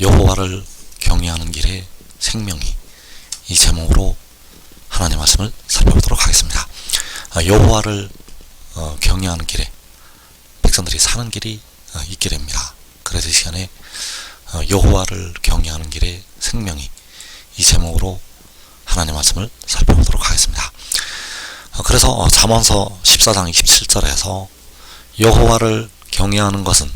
여호와를 경외하는 길에 생명이, 이 제목으로 하나님의 말씀을 살펴보도록 하겠습니다. 여호와를 경외하는 길에 백성들이 사는 길이 있게 됩니다. 그래서 이 시간에 여호와를 경외하는 길에 생명이, 이 제목으로 하나님의 말씀을 살펴보도록 하겠습니다. 그래서 잠언서 14장 27절에서 여호와를 경외하는 것은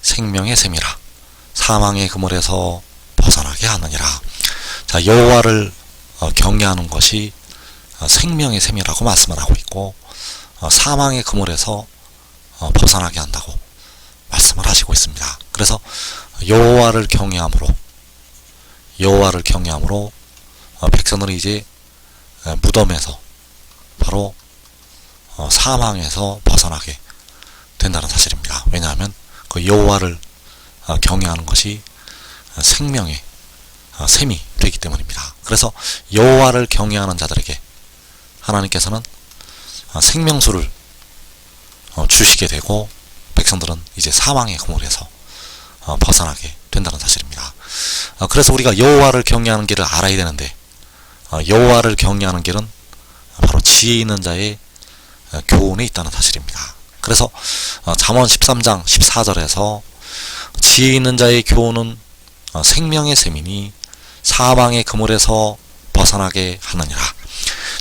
생명의 샘이라 사망의 그물에서 벗어나게 하느니라. 자, 여호와를 경외하는 것이 생명의 샘이라고 말씀을 하고 있고, 사망의 그물에서 벗어나게 한다고 말씀을 하시고 있습니다. 그래서 여호와를 경외함으로 백성들은 이제 무덤에서, 바로 사망에서 벗어나게 된다는 사실입니다. 왜냐하면 그 여호와를 경외하는 것이 생명의 샘이 되기 때문입니다. 그래서 여호와를 경외하는 자들에게 하나님께서는 생명수를 주시게 되고, 백성들은 이제 사망의 그물에서 벗어나게 된다는 사실입니다. 그래서 우리가 여호와를 경외하는 길을 알아야 되는데, 여호와를 경외하는 길은 바로 지혜 있는 자의 교훈에 있다는 사실입니다. 그래서 잠언 13장 14절에서 지혜 있는 자의 교훈은 생명의 샘이니 사망의 그물에서 벗어나게 하느니라.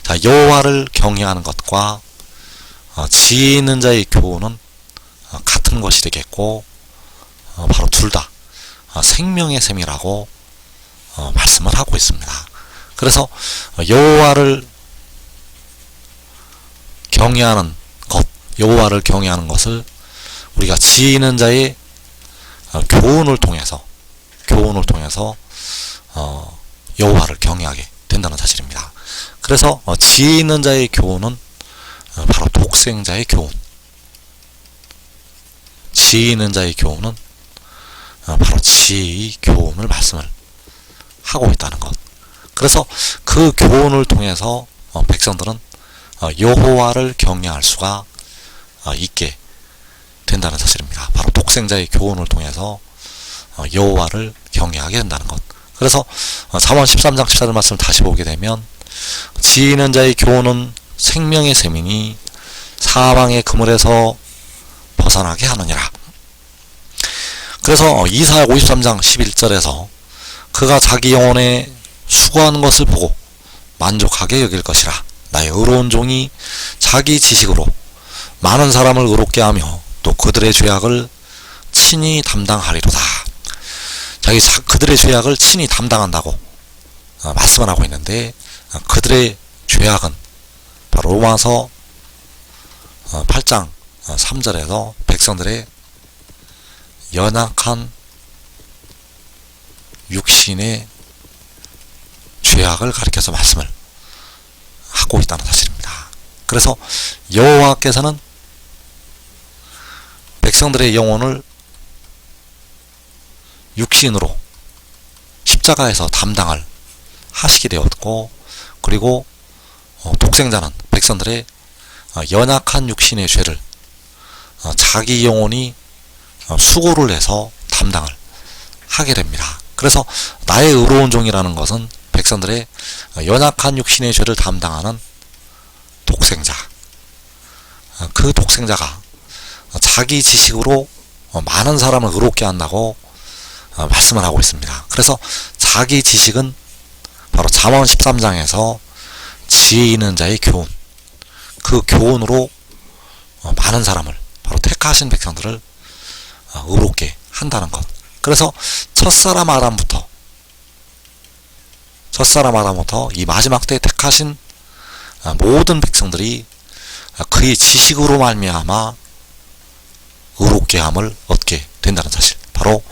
자, 여호와를 경외하는 것과 지혜 있는 자의 교훈은 같은 것이 되겠고, 바로 둘 다 생명의 샘이라고 말씀을 하고 있습니다. 그래서 여호와를 경외하는 것, 여호와를 경외하는 것을 우리가 지혜 있는 자의 교훈을 통해서 여호와를 경외하게 된다는 사실입니다. 그래서 지혜 있는 자의 교훈은 바로 독생자의 교훈, 지혜 있는 자의 교훈은 바로 지혜의 교훈을 말씀을 하고 있다는 것. 그래서 그 교훈을 통해서 백성들은 여호와를 경외할 수가 있게 된다는 사실입니다. 바로 독생자의 교훈을 통해서 여호와를 경외하게 된다는 것. 그래서 잠언 13장 14절 말씀을 다시 보게 되면, 지혜 있는 자의 교훈은 생명의 샘이니 사망의 그물에서 벗어나게 하느니라. 그래서 이사야 53장 11절에서 그가 자기 영혼에 수고하는 것을 보고 만족하게 여길 것이라. 나의 의로운 종이 자기 지식으로 많은 사람을 의롭게 하며 또 그들의 죄악을 친히 담당하리로다. 그들의 죄악을 친히 담당한다고 말씀을 하고 있는데, 그들의 죄악은 바로 로마서 8장 3절에서 백성들의 연약한 육신의 죄악을 가리켜서 말씀을 하고 있다는 사실입니다. 그래서 여호와께서는 백성들의 영혼을 육신으로 십자가에서 담당을 하시게 되었고, 그리고 독생자는 백성들의 연약한 육신의 죄를 자기 영혼이 수고를 해서 담당을 하게 됩니다. 그래서 나의 의로운 종이라는 것은 백성들의 연약한 육신의 죄를 담당하는 독생자, 그 독생자가 자기 지식으로 많은 사람을 의롭게 한다고 말씀을 하고 있습니다. 그래서 자기 지식은 바로 잠언 13장에서 지혜 있는 자의 교훈, 그 교훈으로 많은 사람을, 바로 택하신 백성들을 의롭게 한다는 것. 그래서 첫사람 아담부터 이 마지막 때에 택하신 모든 백성들이 그의 지식으로 말미암아 의롭게 함을 얻게 된다는 사실, 바로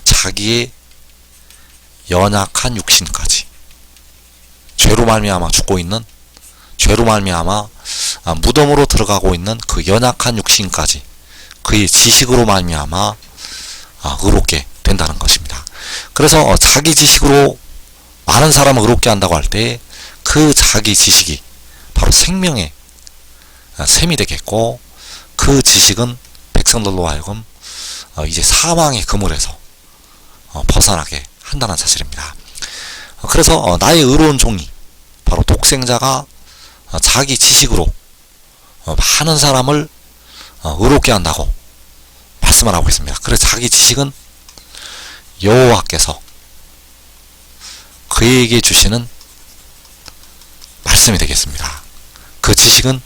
자기의 연약한 육신까지, 죄로 말미암아 죽고 있는, 죄로 말미암아 무덤으로 들어가고 있는 그 연약한 육신까지 그의 지식으로 말미암아 의롭게 된다는 것입니다. 그래서 자기 지식으로 많은 사람을 의롭게 한다고 할 때, 그 자기 지식이 바로 생명의 샘이 되겠고, 그 지식은 백성들로 하여금 이제 사망의 그물에서 벗어나게 한다는 사실입니다. 그래서 나의 의로운 종이 바로 독생자가 자기 지식으로 많은 사람을 의롭게 한다고 말씀을 하고 있습니다. 그래서 자기 지식은 여호와께서 그에게 주시는 말씀이 되겠습니다. 그 지식은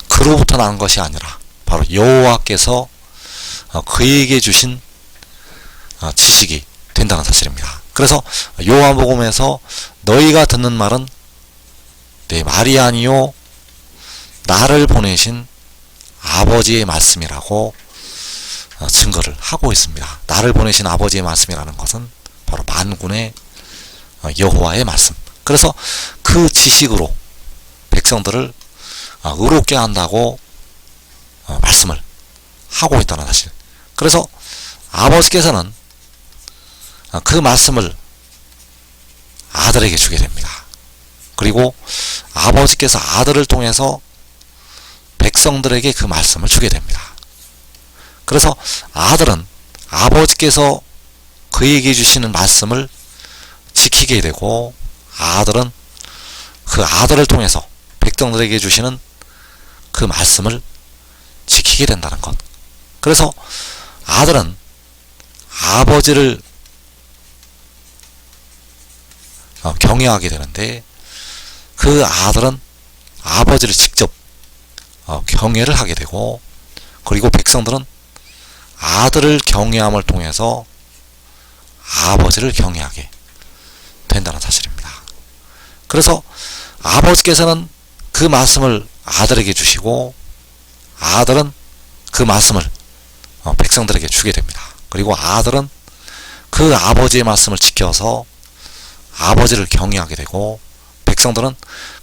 그로부터 나는 것이 아니라 바로 여호와께서 그에게 주신 지식이 된다는 사실입니다. 그래서 요한복음에서 너희가 듣는 말은 내 말이 아니요 나를 보내신 아버지의 말씀이라고 증거를 하고 있습니다. 나를 보내신 아버지의 말씀이라는 것은 바로 만군의 여호와의 말씀. 그래서 그 지식으로 백성들을 의롭게 한다고 말씀을 하고 있다는 사실. 그래서 아버지께서는 그 말씀을 아들에게 주게 됩니다. 그리고 아버지께서 아들을 통해서 백성들에게 그 말씀을 주게 됩니다. 그래서 아들은 아버지께서 그에게 주시는 말씀을 지키게 되고, 아들은 그 아들을 통해서 백성들에게 주시는 그 말씀을 지키게 된다는 것. 그래서 아들은 아버지를 경외하게 되는데, 그 아들은 아버지를 직접 경외를 하게 되고, 그리고 백성들은 아들을 경외함을 통해서 아버지를 경외하게 된다는 사실입니다. 그래서 아버지께서는 그 말씀을 아들에게 주시고, 아들은 그 말씀을 백성들에게 주게 됩니다. 그리고 아들은 그 아버지의 말씀을 지켜서 아버지를 경외하게 되고, 백성들은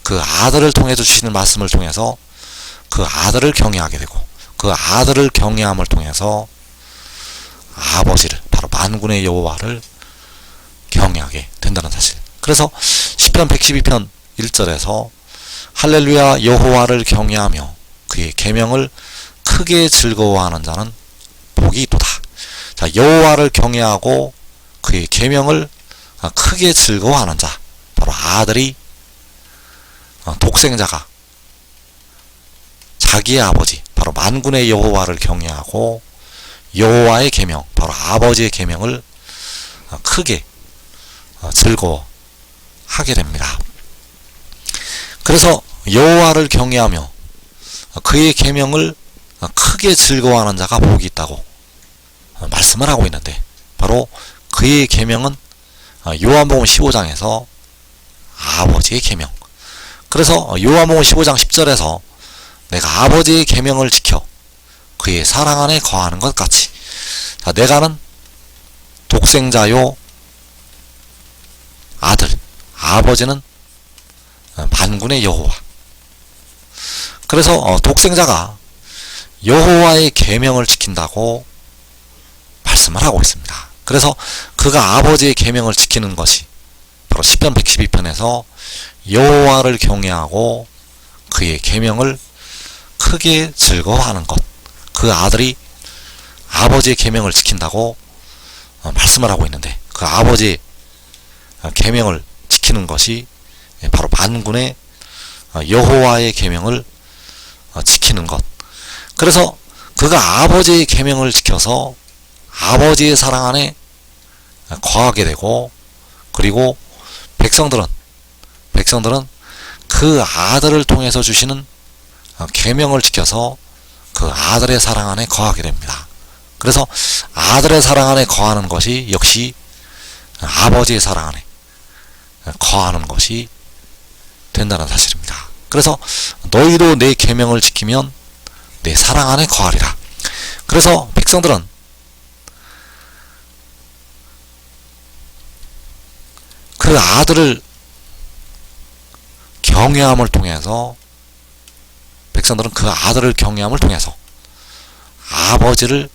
그 아들을 통해서 주시는 말씀을 통해서 그 아들을 경외하게 되고, 그 아들을 경외함을 통해서 아버지를, 바로 만군의 여호와를 경외하게 된다는 사실. 그래서 시편 112편 1절에서 할렐루야 여호와를 경외하며 그의 계명을 크게 즐거워하는 자는 복이 있도다. 자, 여호와를 경외하고 그의 계명을 크게 즐거워하는 자, 바로 아들이, 독생자가 자기의 아버지 바로 만군의 여호와를 경외하고 여호와의 계명, 바로 아버지의 계명을 크게 즐거워하게 됩니다. 그래서 여호와를 경외하며 그의 계명을 크게 즐거워하는 자가 복이 있다고 말씀을 하고 있는데, 바로 그의 계명은 요한복음 15장에서 아버지의 계명. 그래서 요한복음 15장 10절에서 내가 아버지의 계명을 지켜 그의 사랑 안에 거하는 것 같이, 내가는 독생자요 아들, 아버지는 만군의 여호와. 그래서 독생자가 여호와의 계명을 지킨다고 말씀을 하고 있습니다. 그래서 그가 아버지의 계명을 지키는 것이 바로 시편 112편에서 여호와를 경외하고 그의 계명을 크게 즐거워하는 것, 그 아들이 아버지의 계명을 지킨다고 말씀을 하고 있는데, 그 아버지의 계명을 지키는 것이 바로 만군의 여호와의 계명을 지키는 것. 그래서 그가 아버지의 계명을 지켜서 아버지의 사랑 안에 거하게 되고, 그리고 백성들은 그 아들을 통해서 주시는 계명을 지켜서 그 아들의 사랑 안에 거하게 됩니다. 그래서 아들의 사랑 안에 거하는 것이 역시 아버지의 사랑 안에 거하는 것이 된다는 사실입니다. 그래서 너희도 내 계명을 지키면 내 사랑 안에 거하리라. 그래서 백성들은 그 아들을 경외함을 통해서, 백성들은 그 아들을 경외함을 통해서 아버지를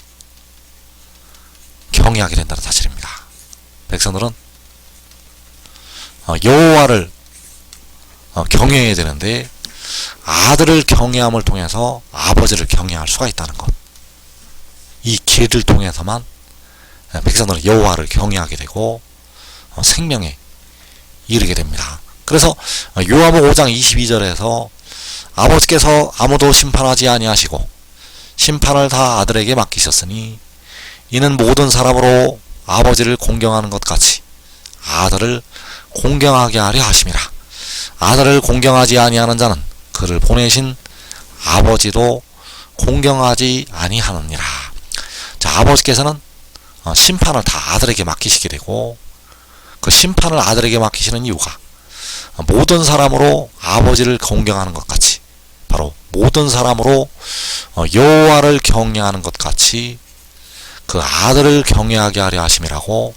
경외하게 된다는 사실입니다. 백성들은 여호와를 경외해야 되는데 아들을 경외함을 통해서 아버지를 경외할 수가 있다는 것. 이 길을 통해서만 백성들은 여호와를 경외하게 되고 생명에 이르게 됩니다. 그래서 요한복음 5장 22절에서 아버지께서 아무도 심판하지 아니하시고 심판을 다 아들에게 맡기셨으니 이는 모든 사람으로 아버지를 공경하는 것 같이 아들을 공경하게 하려 하심이라. 아들을 공경하지 아니하는 자는 그를 보내신 아버지도 공경하지 아니하느니라. 자, 아버지께서는 심판을 다 아들에게 맡기시게 되고 그 심판을 아들에게 맡기시는 이유가 모든 사람으로 아버지를 공경하는 것 같이 바로 모든 사람으로 여호와를 경외하는 것 같이 그 아들을 경외하게 하려 하심이라고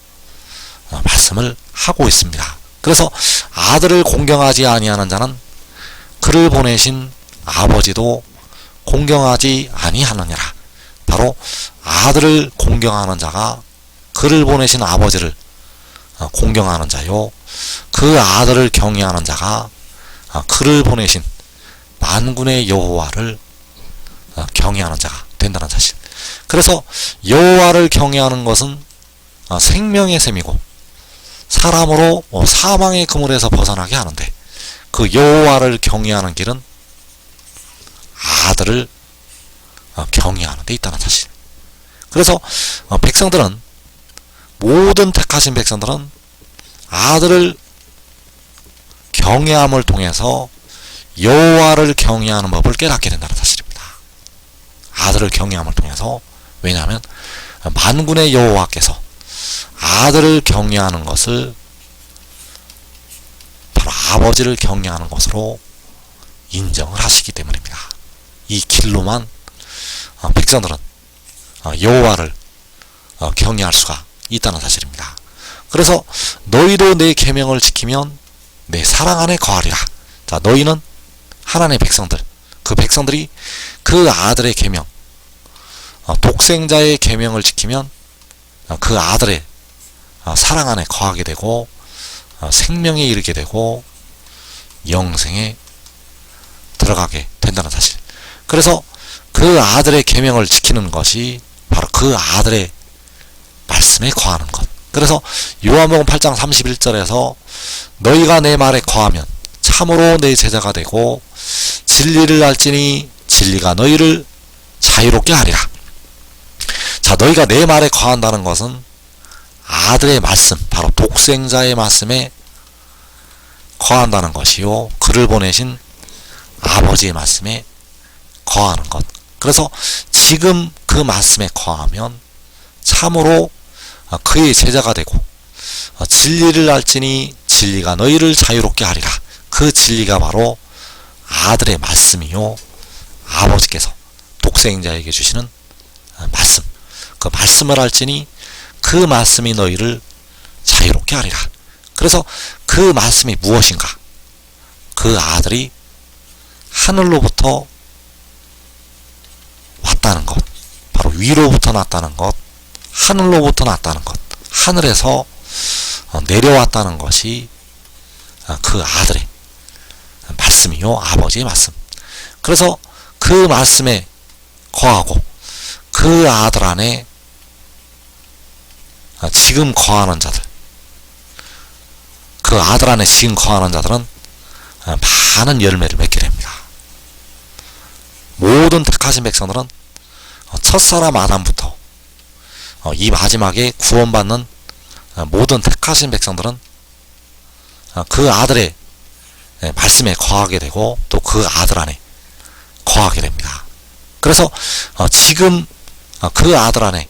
말씀을 하고 있습니다. 그래서 아들을 공경하지 아니하는 자는 그를 보내신 아버지도 공경하지 아니하느니라. 바로 아들을 공경하는 자가 그를 보내신 아버지를 공경하는 자요, 그 아들을 경외하는 자가 그를 보내신 만군의 여호와를 경외하는 자가 된다는 사실. 그래서 여호와를 경외하는 것은 생명의 셈이고 사람으로 사망의 그물에서 벗어나게 하는데 그 여호와를 경외하는 길은 아들을 경외하는 데 있다는 사실. 그래서 백성들은 모든 택하신 백성들은 아들을 경외함을 통해서 여호와를 경외하는 법을 깨닫게 된다는 사실입니다. 아들을 경외함을 통해서. 왜냐하면 만군의 여호와께서 아들을 경외하는 것을 바로 아버지를 경외하는 것으로 인정을 하시기 때문입니다. 이 길로만 백성들은 여호와를 경외할 수가 있다는 사실입니다. 그래서 너희도 내 계명을 지키면 내 사랑 안에 거하리라. 자, 너희는 하나님의 백성들, 그 백성들이 그 아들의 계명, 독생자의 계명을 지키면 그 아들의 사랑 안에 거하게 되고 생명에 이르게 되고 영생에 들어가게 된다는 사실. 그래서 그 아들의 계명을 지키는 것이 바로 그 아들의 말씀에 거하는 것. 그래서 요한복음 8장 31절에서 너희가 내 말에 거하면 참으로 내 제자가 되고 진리를 알지니 진리가 너희를 자유롭게 하리라. 자, 너희가 내 말에 거한다는 것은 아들의 말씀, 바로 독생자의 말씀에 거한다는 것이요, 그를 보내신 아버지의 말씀에 거하는 것. 그래서 지금 그 말씀에 거하면 참으로 그의 제자가 되고 진리를 알지니 진리가 너희를 자유롭게 하리라. 그 진리가 바로 아들의 말씀이요, 아버지께서 독생자에게 주시는 말씀, 그 말씀을 알지니 그 말씀이 너희를 자유롭게 하리라. 그래서 그 말씀이 무엇인가? 그 아들이 하늘로부터 왔다는 것, 바로 위로부터 났다는 것, 하늘로부터 났다는 것, 하늘에서 내려왔다는 것이 그 아들의 말씀이요, 아버지의 말씀. 그래서 그 말씀에 거하고 그 아들 안에 지금 거하는 자들, 그 아들 안에 지금 거하는 자들은 많은 열매를 맺게 됩니다. 모든 택하신 백성들은 첫사람 아담부터 이 마지막에 구원받는 모든 택하신 백성들은 그 아들의 말씀에 거하게 되고 또 그 아들 안에 거하게 됩니다. 그래서 지금 그 아들 안에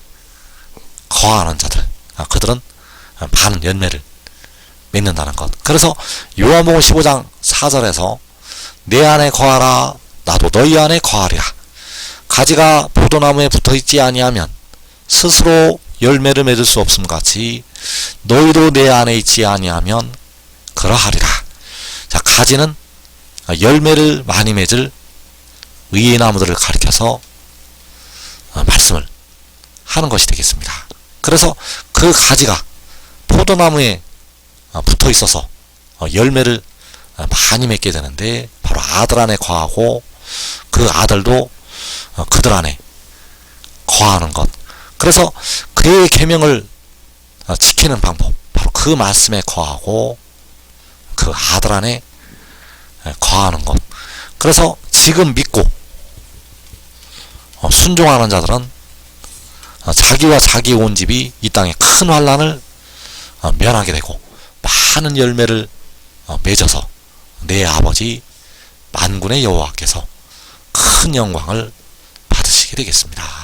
거하는 자들, 그들은 많은 열매를 맺는다는 것. 그래서 요한복음 15장 4절에서 내 안에 거하라, 나도 너희 안에 거하리라. 가지가 포도나무에 붙어있지 아니하면 스스로 열매를 맺을 수 없음 같이 너희도 내 안에 있지 아니하면 그러하리라. 자, 가지는 열매를 많이 맺을 의의 나무들을 가리켜서 말씀을 하는 것이 되겠습니다. 그래서 그 가지가 포도나무에 붙어 있어서 열매를 많이 맺게 되는데 바로 아들 안에 거하고 그 아들도 그들 안에 거하는 것. 그래서 그 계명을 지키는 방법, 바로 그 말씀에 거하고 그 아들 안에 거하는 것. 그래서 지금 믿고 순종하는 자들은 자기와 자기 온 집이 이 땅에 큰 환난을 면하게 되고 많은 열매를 맺어서 내 아버지 만군의 여호와께서 큰 영광을 받으시게 되겠습니다.